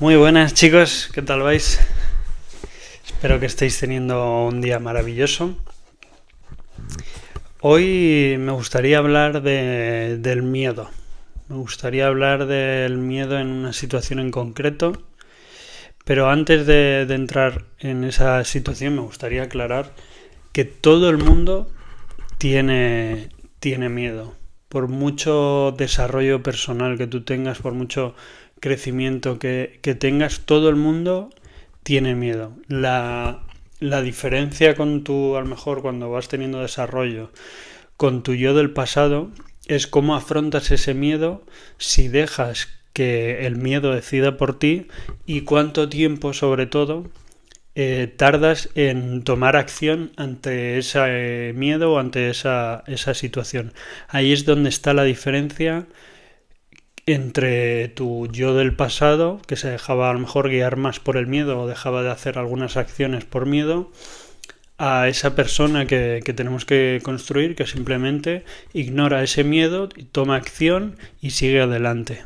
Muy buenas chicos, ¿qué tal vais? Espero que estéis teniendo un día maravilloso. Hoy me gustaría hablar del miedo. Me gustaría hablar del miedo en una situación en concreto, pero antes de entrar en esa situación me gustaría aclarar que todo el mundo tiene miedo. Por mucho desarrollo personal que tú tengas, por mucho crecimiento que tengas, todo el mundo tiene miedo. La diferencia con tu, a lo mejor cuando vas teniendo desarrollo, con tu yo del pasado, es cómo afrontas ese miedo si dejas que el miedo decida por ti y cuánto tiempo sobre todo tardas en tomar acción ante ese miedo o ante esa situación. Ahí es donde está la diferencia entre tu yo del pasado, que se dejaba a lo mejor guiar más por el miedo o dejaba de hacer algunas acciones por miedo, a esa persona que tenemos que construir, que simplemente ignora ese miedo, toma acción y sigue adelante.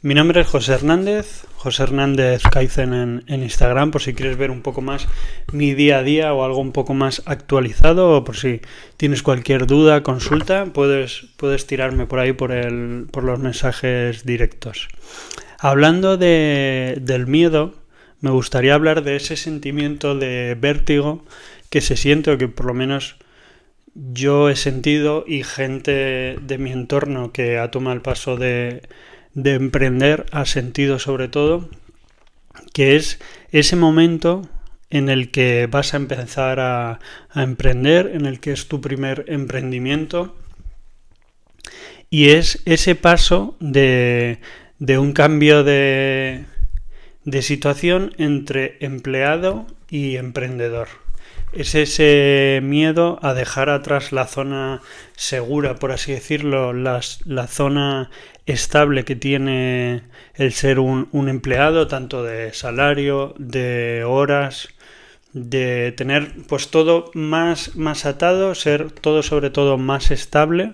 Mi nombre es José Hernández Kaizen en Instagram, por si quieres ver un poco más mi día a día o algo un poco más actualizado, o por si tienes cualquier duda, consulta, puedes tirarme por ahí por los mensajes directos. Hablando del miedo, me gustaría hablar de ese sentimiento de vértigo que se siente, o que por lo menos yo he sentido, y gente de mi entorno que ha tomado el paso de emprender ha sentido sobre todo, que es ese momento en el que vas a empezar a emprender, en el que es tu primer emprendimiento, y es ese paso de un cambio de situación entre empleado y emprendedor. Es ese miedo a dejar atrás la zona segura, por así decirlo, la zona estable que tiene el ser un empleado, tanto de salario, de horas, de tener pues todo más atado, ser todo sobre todo más estable.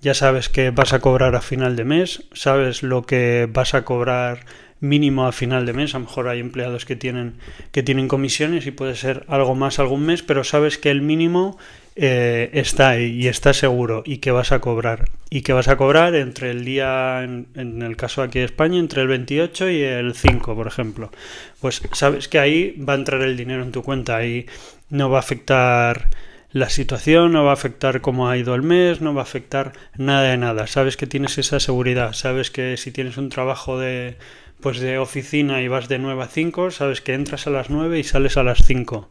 Ya sabes que vas a cobrar a final de mes, sabes lo que vas a cobrar mínimo a final de mes. A lo mejor hay empleados que tienen comisiones y puede ser algo más algún mes, pero sabes que el mínimo está ahí y está seguro, y que vas a cobrar. Y que vas a cobrar entre el día, en el caso aquí de España, entre el 28 y el 5, por ejemplo. Pues sabes que ahí va a entrar el dinero en tu cuenta, ahí no va a afectar la situación, no va a afectar cómo ha ido el mes, no va a afectar nada de nada. Sabes que tienes esa seguridad, sabes que si tienes un trabajo de oficina y vas de 9 a 5, sabes que entras a las 9 y sales a las 5.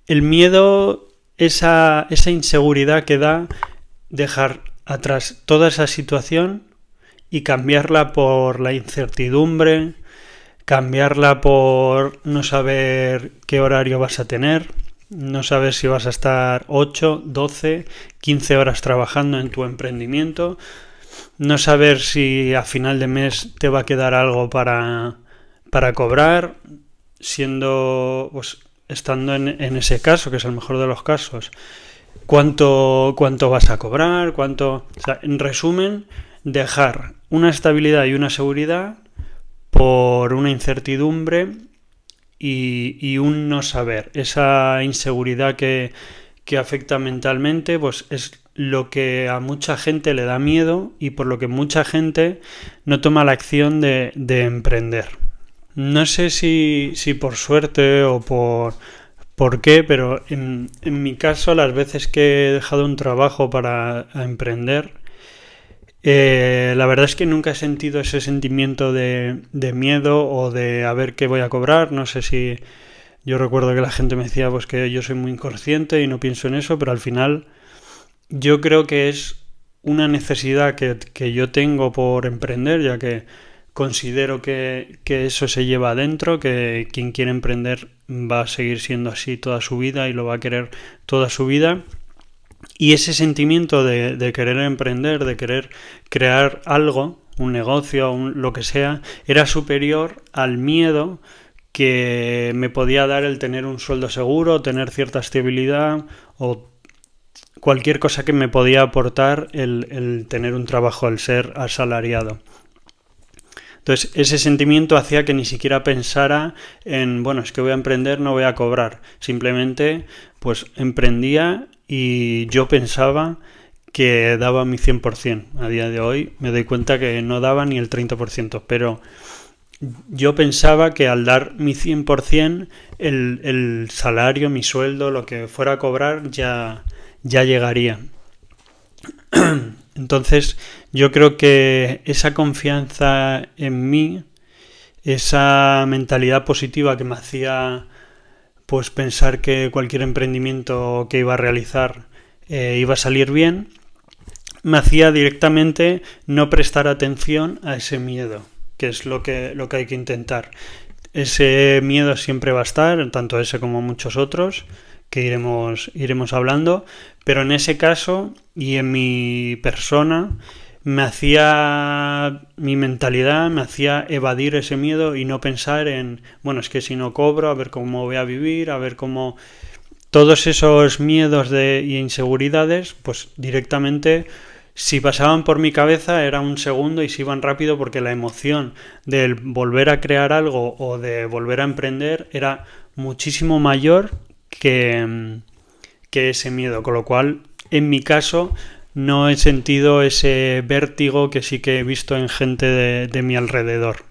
El miedo, esa inseguridad que da dejar atrás toda esa situación y cambiarla por la incertidumbre, cambiarla por no saber qué horario vas a tener, no saber si vas a estar 8, 12, 15 horas trabajando en tu emprendimiento, no saber si a final de mes te va a quedar algo para cobrar, siendo, pues, estando en ese caso, que es el mejor de los casos, cuánto vas a cobrar, o sea, en resumen, dejar una estabilidad y una seguridad por una incertidumbre y un no saber. Esa inseguridad que afecta mentalmente, pues es lo que a mucha gente le da miedo, y por lo que mucha gente no toma la acción de emprender. No sé si por suerte o por qué, pero en mi caso, las veces que he dejado un trabajo para emprender, la verdad es que nunca he sentido ese sentimiento de miedo o de a ver qué voy a cobrar. No sé si yo recuerdo que la gente me decía pues que yo soy muy inconsciente y no pienso en eso, pero al final yo creo que es una necesidad que yo tengo por emprender, ya que considero que eso se lleva adentro, que quien quiere emprender va a seguir siendo así toda su vida y lo va a querer toda su vida. Y ese sentimiento de querer emprender, de querer crear algo, un negocio, lo que sea, era superior al miedo que me podía dar el tener un sueldo seguro, tener cierta estabilidad o cualquier cosa que me podía aportar el tener un trabajo, el ser asalariado. Entonces, ese sentimiento hacía que ni siquiera pensara en, bueno, es que voy a emprender, no voy a cobrar. Simplemente, pues emprendía y yo pensaba que daba mi 100%. A día de hoy me doy cuenta que no daba ni el 30%, pero yo pensaba que al dar mi 100%, el salario, mi sueldo, lo que fuera a cobrar, ya llegaría. Entonces, yo creo que esa confianza en mí, esa mentalidad positiva que me hacía pues pensar que cualquier emprendimiento que iba a realizar iba a salir bien, me hacía directamente no prestar atención a ese miedo, que es lo que hay que intentar. Ese miedo siempre va a estar, tanto ese como muchos otros, que iremos hablando, pero en ese caso y en mi persona mi mentalidad me hacía evadir ese miedo y no pensar en, bueno, es que si no cobro, a ver cómo voy a vivir, a ver cómo... Todos esos miedos y inseguridades, pues directamente, si pasaban por mi cabeza era un segundo y se iban rápido porque la emoción del volver a crear algo o de volver a emprender era muchísimo mayor que ese miedo, con lo cual en mi caso no he sentido ese vértigo que sí que he visto en gente de mi alrededor.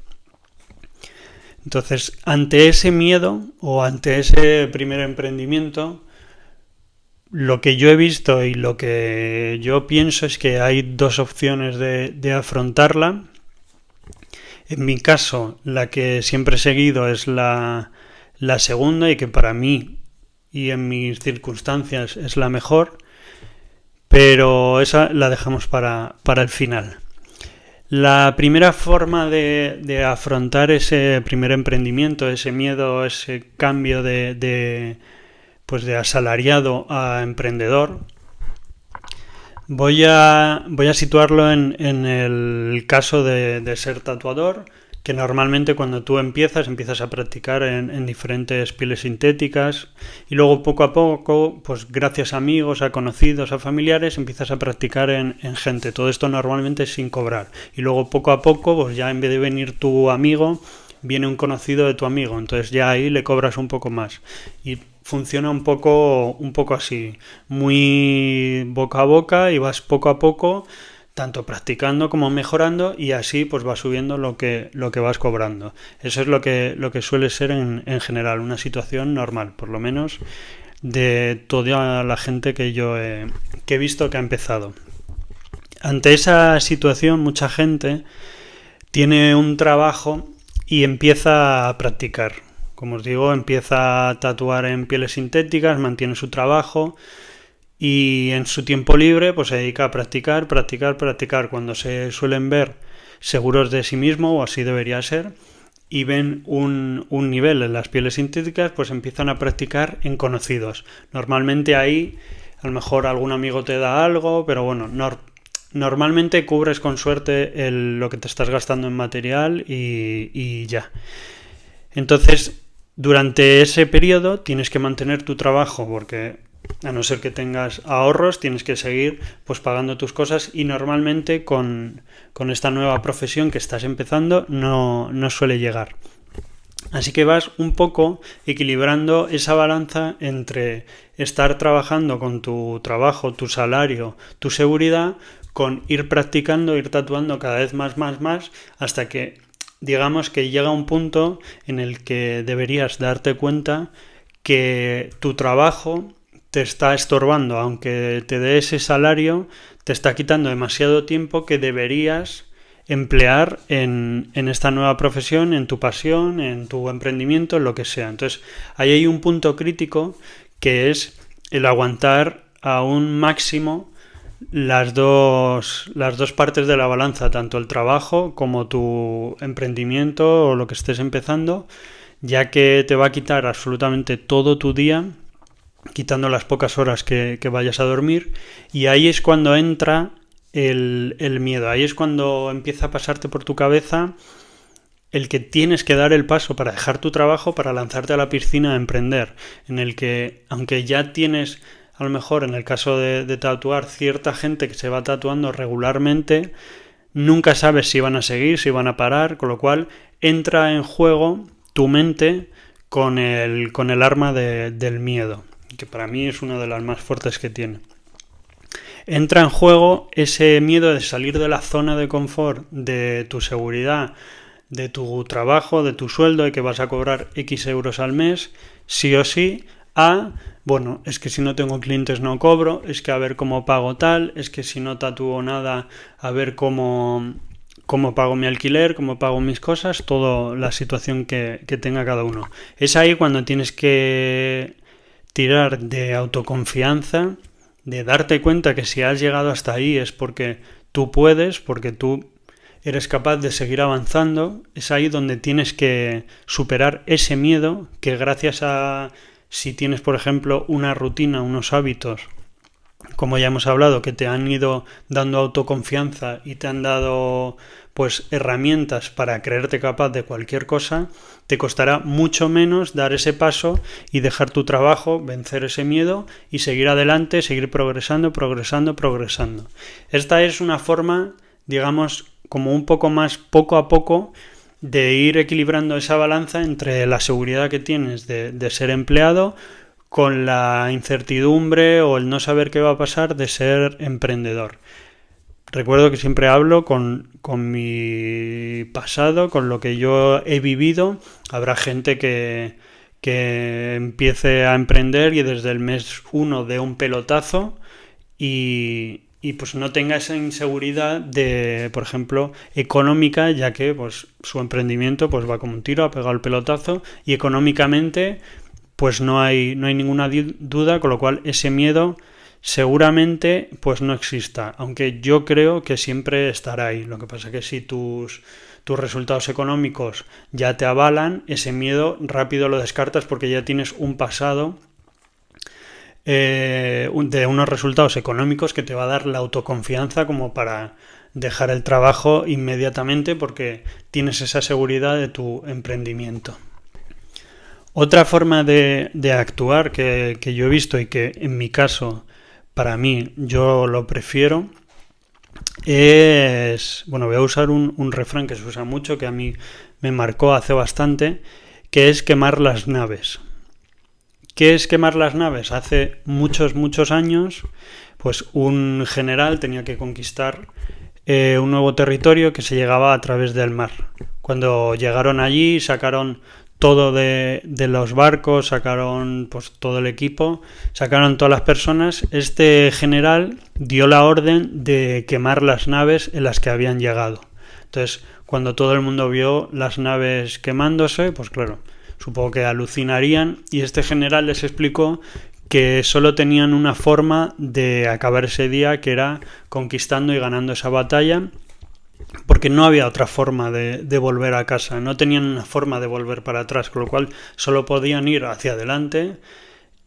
Entonces, ante ese miedo o ante ese primer emprendimiento, lo que yo he visto y lo que yo pienso es que hay dos opciones de afrontarla. En mi caso, la que siempre he seguido es la segunda y que para mí y en mis circunstancias es la mejor, pero esa la dejamos para el final. La primera forma de afrontar ese primer emprendimiento, ese miedo, ese cambio pues de asalariado a emprendedor, voy a situarlo en el caso de ser tatuador, que normalmente cuando tú empiezas a practicar en diferentes pieles sintéticas y luego poco a poco, pues gracias a amigos, a conocidos, a familiares, empiezas a practicar en gente. Todo esto normalmente sin cobrar. Y luego poco a poco, pues ya en vez de venir tu amigo, viene un conocido de tu amigo. Entonces ya ahí le cobras un poco más. Y funciona un poco así, muy boca a boca y vas poco a poco tanto practicando como mejorando y así pues vas subiendo lo que vas cobrando. Eso es lo que suele ser en general una situación normal, por lo menos de toda la gente que yo he visto que ha empezado. Ante esa situación mucha gente tiene un trabajo y empieza a practicar. Como os digo, empieza a tatuar en pieles sintéticas, mantiene su trabajo y en su tiempo libre pues se dedica a practicar. Cuando se suelen ver seguros de sí mismo, o así debería ser, y ven un nivel en las pieles sintéticas, pues empiezan a practicar en conocidos. Normalmente ahí a lo mejor algún amigo te da algo, pero bueno, normalmente cubres con suerte lo que te estás gastando en material y ya. Entonces, durante ese periodo tienes que mantener tu trabajo porque a no ser que tengas ahorros, tienes que seguir pues pagando tus cosas y normalmente con esta nueva profesión que estás empezando no suele llegar. Así que vas un poco equilibrando esa balanza entre estar trabajando con tu trabajo, tu salario, tu seguridad, con ir practicando, ir tatuando cada vez más, hasta que digamos que llega un punto en el que deberías darte cuenta que tu trabajo te está estorbando, aunque te dé ese salario, te está quitando demasiado tiempo que deberías emplear en esta nueva profesión, en tu pasión, en tu emprendimiento, en lo que sea. Entonces, ahí hay un punto crítico que es el aguantar a un máximo las dos partes de la balanza, tanto el trabajo como tu emprendimiento o lo que estés empezando, ya que te va a quitar absolutamente todo tu día quitando las pocas horas que vayas a dormir, y ahí es cuando entra el miedo, ahí es cuando empieza a pasarte por tu cabeza el que tienes que dar el paso para dejar tu trabajo, para lanzarte a la piscina a emprender, en el que, aunque ya tienes, a lo mejor en el caso de tatuar, cierta gente que se va tatuando regularmente, nunca sabes si van a seguir, si van a parar, con lo cual entra en juego tu mente con el arma del miedo, que para mí es una de las más fuertes que tiene. Entra en juego ese miedo de salir de la zona de confort, de tu seguridad, de tu trabajo, de tu sueldo, de que vas a cobrar X euros al mes, sí o sí, bueno, es que si no tengo clientes no cobro, es que a ver cómo pago tal, es que si no tatúo nada, a ver cómo pago mi alquiler, cómo pago mis cosas, toda la situación que tenga cada uno. Es ahí cuando tienes que tirar de autoconfianza, de darte cuenta que si has llegado hasta ahí es porque tú puedes, porque tú eres capaz de seguir avanzando. Es ahí donde tienes que superar ese miedo que gracias a, si tienes por ejemplo una rutina, unos hábitos, como ya hemos hablado, que te han ido dando autoconfianza y te han dado pues herramientas para creerte capaz de cualquier cosa, te costará mucho menos dar ese paso y dejar tu trabajo, vencer ese miedo y seguir adelante, seguir progresando. Esta es una forma, digamos, como un poco más poco a poco de ir equilibrando esa balanza entre la seguridad que tienes de ser empleado con la incertidumbre o el no saber qué va a pasar de ser emprendedor. Recuerdo que siempre hablo con mi pasado, con lo que yo he vivido. Habrá gente que empiece a emprender y desde el mes 1 dé un pelotazo y pues no tenga esa inseguridad de, por ejemplo, económica, ya que pues su emprendimiento pues va como un tiro, ha pegado el pelotazo y económicamente pues no hay ninguna duda, con lo cual ese miedo seguramente pues no exista, aunque yo creo que siempre estará ahí. Lo que pasa es que si tus resultados económicos ya te avalan, ese miedo rápido lo descartas porque ya tienes un pasado de unos resultados económicos que te va a dar la autoconfianza como para dejar el trabajo inmediatamente porque tienes esa seguridad de tu emprendimiento. Otra forma de actuar que yo he visto y que en mi caso, para mí, yo lo prefiero, es, bueno, voy a usar un refrán que se usa mucho, que a mí me marcó hace bastante, que es quemar las naves. ¿Qué es quemar las naves? Hace muchos años, pues un general tenía que conquistar un nuevo territorio que se llegaba a través del mar. Cuando llegaron allí, sacaron todo de los barcos, sacaron pues todo el equipo, sacaron todas las personas. Este general dio la orden de quemar las naves en las que habían llegado. Entonces, cuando todo el mundo vio las naves quemándose, pues claro, supongo que alucinarían, y este general les explicó que solo tenían una forma de acabar ese día, que era conquistando y ganando esa batalla, porque no había otra forma de volver a casa, no tenían una forma de volver para atrás, con lo cual solo podían ir hacia adelante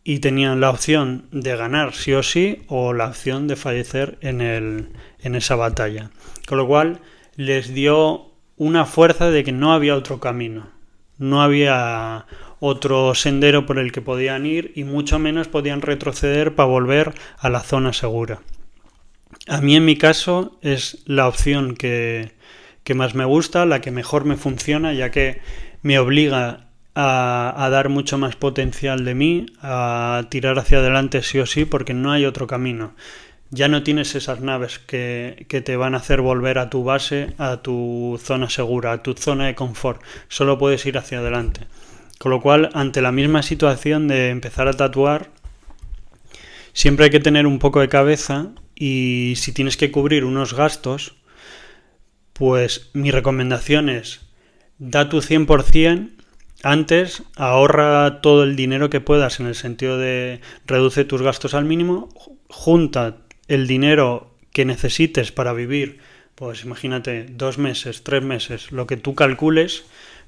y tenían la opción de ganar sí o sí o la opción de fallecer en esa batalla, con lo cual les dio una fuerza de que no había otro camino, no había otro sendero por el que podían ir y mucho menos podían retroceder para volver a la zona segura. A mí en mi caso es la opción que más me gusta, la que mejor me funciona, ya que me obliga a dar mucho más potencial de mí, a tirar hacia adelante sí o sí, porque no hay otro camino. Ya no tienes esas naves que te van a hacer volver a tu base, a tu zona segura, a tu zona de confort. Solo puedes ir hacia adelante. Con lo cual, ante la misma situación de empezar a tatuar, siempre hay que tener un poco de cabeza. Y si tienes que cubrir unos gastos, pues mi recomendación es da tu 100% antes, ahorra todo el dinero que puedas en el sentido de reduce tus gastos al mínimo, junta el dinero que necesites para vivir, pues imagínate 2 meses, 3 meses, lo que tú calcules,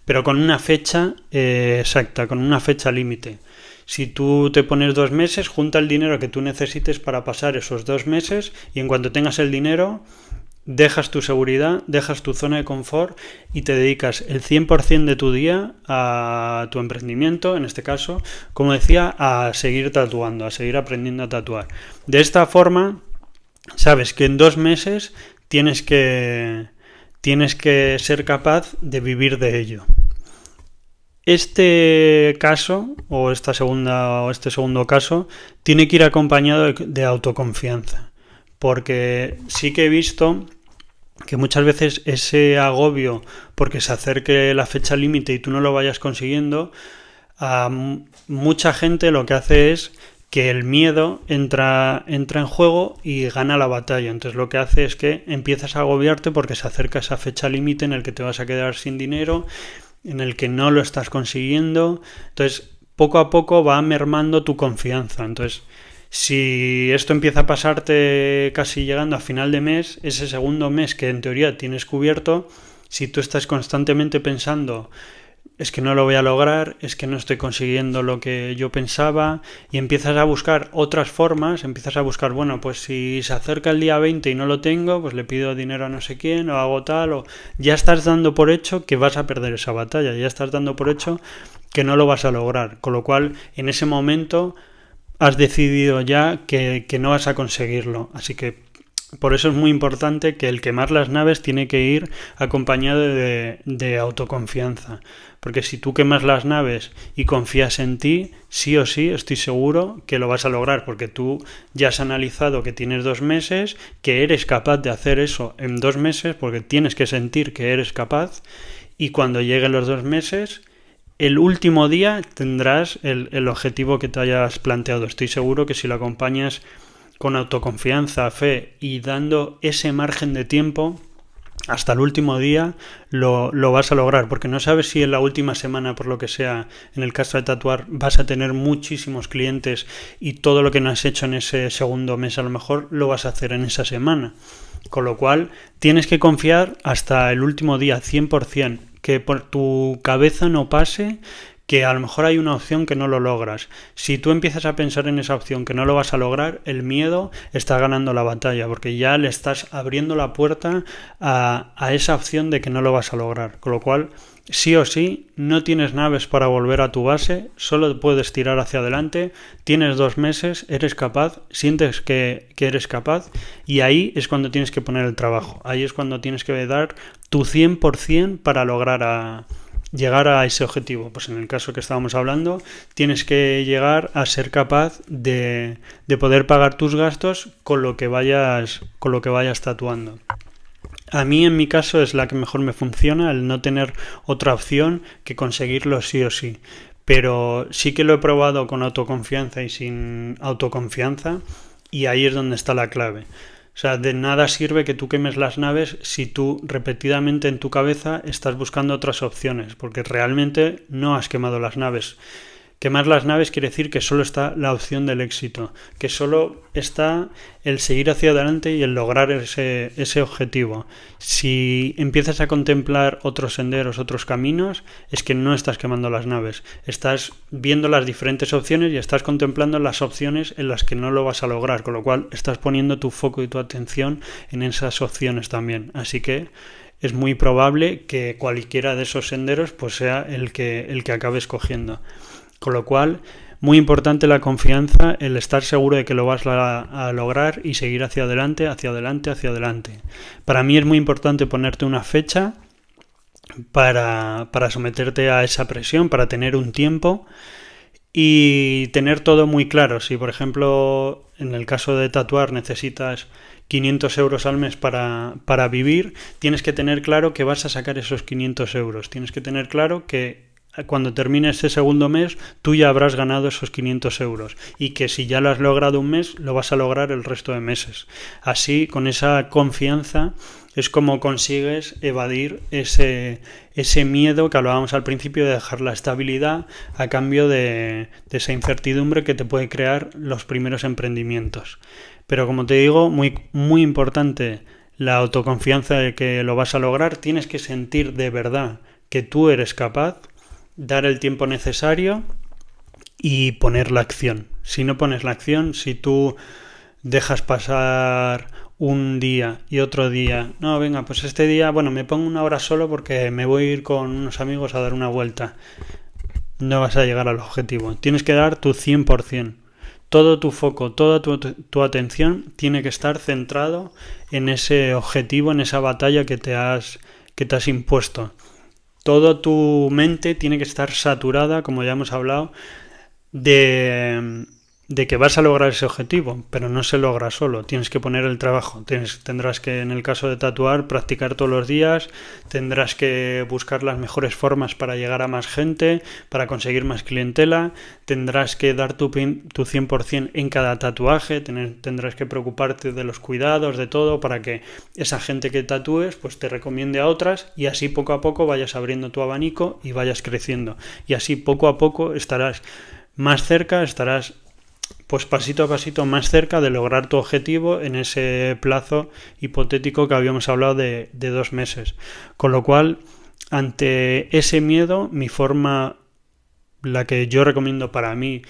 pero con una fecha exacta, con una fecha límite. Si tú te pones 2 meses, junta el dinero que tú necesites para pasar esos 2 meses y en cuanto tengas el dinero, dejas tu seguridad, dejas tu zona de confort y te dedicas el 100% de tu día a tu emprendimiento, en este caso, como decía, a seguir tatuando, a seguir aprendiendo a tatuar. De esta forma, sabes que en 2 meses tienes que ser capaz de vivir de ello. Este caso, o este segundo caso, tiene que ir acompañado de autoconfianza. Porque sí que he visto que muchas veces ese agobio porque se acerque la fecha límite y tú no lo vayas consiguiendo, a mucha gente lo que hace es que el miedo entra en juego y gana la batalla. Entonces lo que hace es que empiezas a agobiarte porque se acerca esa fecha límite en el que te vas a quedar sin dinero, en el que no lo estás consiguiendo. Entonces poco a poco va mermando tu confianza. Entonces si esto empieza a pasarte casi llegando a final de mes, ese segundo mes que en teoría tienes cubierto, si tú estás constantemente pensando es que no lo voy a lograr, es que no estoy consiguiendo lo que yo pensaba, y empiezas a buscar otras formas, empiezas a buscar, bueno, pues si se acerca el día 20 y no lo tengo, pues le pido dinero a no sé quién, o hago tal, o ya estás dando por hecho que vas a perder esa batalla, ya estás dando por hecho que no lo vas a lograr, con lo cual en ese momento has decidido ya que no vas a conseguirlo, así que por eso es muy importante que el quemar las naves tiene que ir acompañado de autoconfianza. Porque si tú quemas las naves y confías en ti, sí o sí estoy seguro que lo vas a lograr. Porque tú ya has analizado que tienes 2 meses, que eres capaz de hacer eso en 2 meses, porque tienes que sentir que eres capaz. Y cuando lleguen los 2 meses, el último día tendrás el objetivo que te hayas planteado. Estoy seguro que si lo acompañas con autoconfianza, fe y dando ese margen de tiempo hasta el último día lo vas a lograr, porque no sabes si en la última semana, por lo que sea, en el caso de tatuar, vas a tener muchísimos clientes y todo lo que no has hecho en ese segundo mes a lo mejor lo vas a hacer en esa semana, con lo cual tienes que confiar hasta el último día 100%, que por tu cabeza no pase que a lo mejor hay una opción que no lo logras. Si tú empiezas a pensar en esa opción que no lo vas a lograr, el miedo está ganando la batalla, porque ya le estás abriendo la puerta a esa opción de que no lo vas a lograr. Con lo cual, sí o sí, no tienes naves para volver a tu base, solo puedes tirar hacia adelante, tienes 2 meses, eres capaz, sientes que eres capaz, y ahí es cuando tienes que poner el trabajo. Ahí es cuando tienes que dar tu 100% para lograr llegar a ese objetivo. Pues en el caso que estábamos hablando, tienes que llegar a ser capaz de poder pagar tus gastos con lo que vayas tatuando. A mí en mi caso es la que mejor me funciona, el no tener otra opción que conseguirlo sí o sí. Pero sí que lo he probado con autoconfianza y sin autoconfianza, y ahí es donde está la clave. O sea, de nada sirve que tú quemes las naves si tú repetidamente en tu cabeza estás buscando otras opciones, porque realmente no has quemado las naves. Quemar las naves quiere decir que solo está la opción del éxito, que solo está el seguir hacia adelante y el lograr ese objetivo. Si empiezas a contemplar otros senderos, otros caminos, es que no estás quemando las naves. Estás viendo las diferentes opciones y estás contemplando las opciones en las que no lo vas a lograr, con lo cual estás poniendo tu foco y tu atención en esas opciones también. Así que es muy probable que cualquiera de esos senderos pues sea el que acabes cogiendo. Con lo cual, muy importante la confianza, el estar seguro de que lo vas a lograr y seguir hacia adelante, hacia adelante, hacia adelante. Para mí es muy importante ponerte una fecha para someterte a esa presión, para tener un tiempo y tener todo muy claro. Si, por ejemplo, en el caso de tatuar necesitas 500 euros al mes para vivir, tienes que tener claro que vas a sacar esos 500 euros. Tienes que tener claro que cuando termine ese segundo mes, tú ya habrás ganado esos 500 euros y que si ya lo has logrado un mes, lo vas a lograr el resto de meses. Así, con esa confianza, es como consigues evadir ese miedo que hablábamos al principio de dejar la estabilidad a cambio de esa incertidumbre que te puede crear los primeros emprendimientos. Pero como te digo, muy, muy importante la autoconfianza de que lo vas a lograr. Tienes que sentir de verdad que tú eres capaz, dar el tiempo necesario y poner la acción. Si no pones la acción, si tú dejas pasar un día y otro día, no, venga, pues este día, bueno, me pongo una hora solo porque me voy a ir con unos amigos a dar una vuelta, no vas a llegar al objetivo. Tienes que dar tu 100%. Todo tu foco, toda tu atención tiene que estar centrado en ese objetivo, en esa batalla que te has impuesto. Toda tu mente tiene que estar saturada, como ya hemos hablado, de que vas a lograr ese objetivo, pero no se logra solo, tienes que poner el trabajo, tendrás que, en el caso de tatuar, practicar todos los días, tendrás que buscar las mejores formas para llegar a más gente, para conseguir más clientela, tendrás que dar tu 100% en cada tatuaje, tendrás que preocuparte de los cuidados, de todo, para que esa gente que tatúes pues te recomiende a otras y así poco a poco vayas abriendo tu abanico y vayas creciendo, y así poco a poco estarás más cerca, estarás pues pasito a pasito más cerca de lograr tu objetivo en ese plazo hipotético que habíamos hablado de 2 meses. Con lo cual, ante ese miedo, mi forma, la que yo recomiendo para mí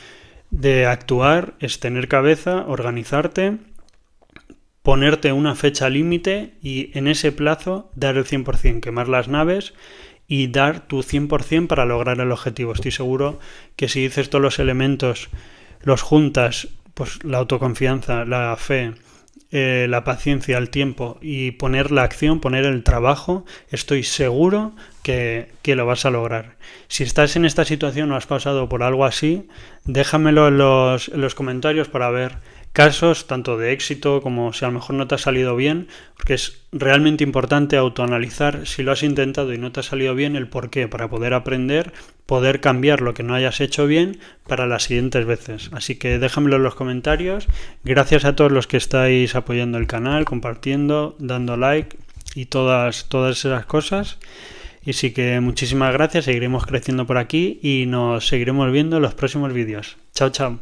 de actuar, es tener cabeza, organizarte, ponerte una fecha límite y en ese plazo dar el 100%, quemar las naves y dar tu 100% para lograr el objetivo. Estoy seguro que si dices todos los elementos, los juntas, pues la autoconfianza, la fe, la paciencia, el tiempo y poner la acción, poner el trabajo, estoy seguro que lo vas a lograr. Si estás en esta situación o has pasado por algo así, déjamelo en los comentarios para ver casos tanto de éxito como si a lo mejor no te ha salido bien, porque es realmente importante autoanalizar si lo has intentado y no te ha salido bien, el por qué, para poder aprender, poder cambiar lo que no hayas hecho bien para las siguientes veces. Así que déjamelo en los comentarios. Gracias a todos los que estáis apoyando el canal, compartiendo, dando like y todas esas cosas. Y sí que muchísimas gracias, seguiremos creciendo por aquí y nos seguiremos viendo en los próximos vídeos. Chao, chao.